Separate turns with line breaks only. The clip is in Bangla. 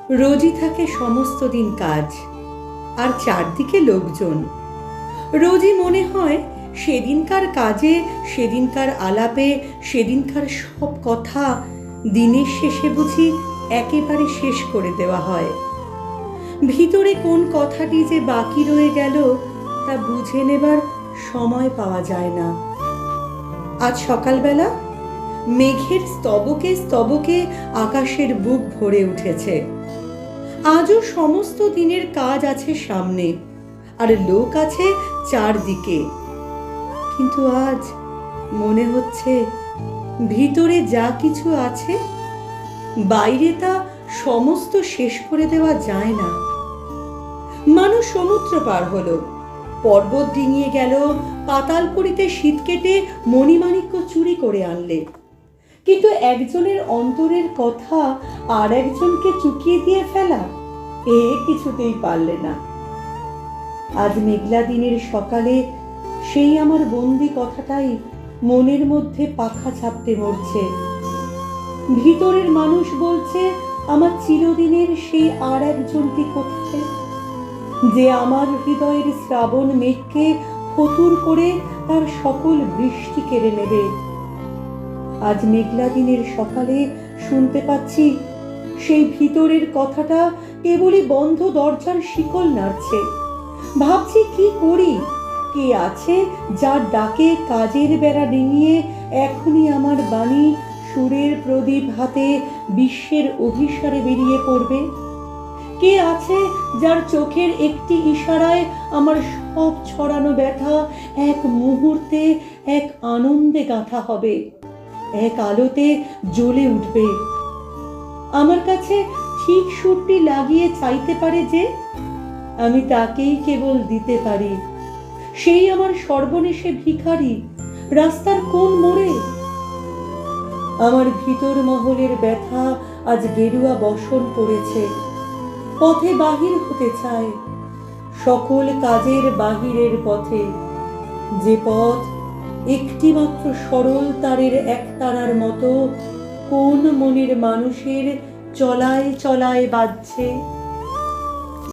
রোজই থাকে সমস্ত দিন কাজ, আর চারদিকে লোকজন। রোজই মনে হয় সেদিনকার কাজে, সেদিনকার আলাপে, সেদিনকার সব কথা দিনের শেষে বুঝি একেবারে শেষ করে দেওয়া হয়। ভিতরে কোন কথাটি যে বাকি রয়ে গেল তা বুঝে নেবার সময় পাওয়া যায় না। আজ সকালবেলা মেঘের স্তবকে স্তবকে আকাশের বুক ভরে উঠেছে। আজও সমস্ত দিনের কাজ আছে সামনে, আর লোক আছে চারদিকে। কিন্তু আজ মনে হচ্ছে ভিতরে যা কিছু আছে বাইরে তা সমস্ত শেষ করে দেওয়া যায় না। মানুষ সমুদ্র পার হলো, পর্বত ডিঙিয়ে গেল, পাতালপুরীতে শীত কেটে মণিমাণিক্য চুরি করে আনলে, কিন্তু একজনের অন্তরের কথা আর একজনকে চুকিয়ে দিয়ে ফেলা এ কিছুতেই পারলে না। আজ মেঘলা দিনের সকালে সেই আমার বন্দি কথাটাই মনের মধ্যে পাখা ছাপতে মরছে। ভিতরের মানুষ বলছে আমার চিরদিনের সেই আর একজনটি কোথায়, যে আমার হৃদয়ের শ্রাবণ মেঘকে ফতুর করে তার সকল বৃষ্টি কেড়ে নেবে। আজ মেঘলা দিনের সকালে শুনতে পাচ্ছি সেই ভিতরের কথাটা কেবলই বন্ধ দরজার শিকল নাড়ছে। ভাবছি কি করি, কে আছে যার ডাকে কাজের বেড়া ডিঙিয়ে এখনই আমার বাণী সুরের প্রদীপ হাতে বিশ্বের অভিসারে বেরিয়ে পড়বে? কে আছে যার চোখের একটি ইশারায় আমার সব ছড়ানো ব্যথা এক মুহূর্তে এক আনন্দে গাঁথা হবে, এক আলোতে জ্বলে উঠবে? আমার কাছে ঠিক সুরটি লাগিয়ে চাইতে পারে যে, আমি তাকেই কেবল দিতে পারি। সেই আমার সর্বনেশে ভিখারি রাস্তার কোন মোড়ে। আমার ভিতর মহলের ব্যথা আজ গেরুয়া বসন পড়েছে, পথে বাহির হতে চায়, সকল কাজের বাহিরের পথে, যে পথ একটি মাত্র সরল তারের একতারার মতো কোন মনের মানুষের চলায় চলায় বাজছে।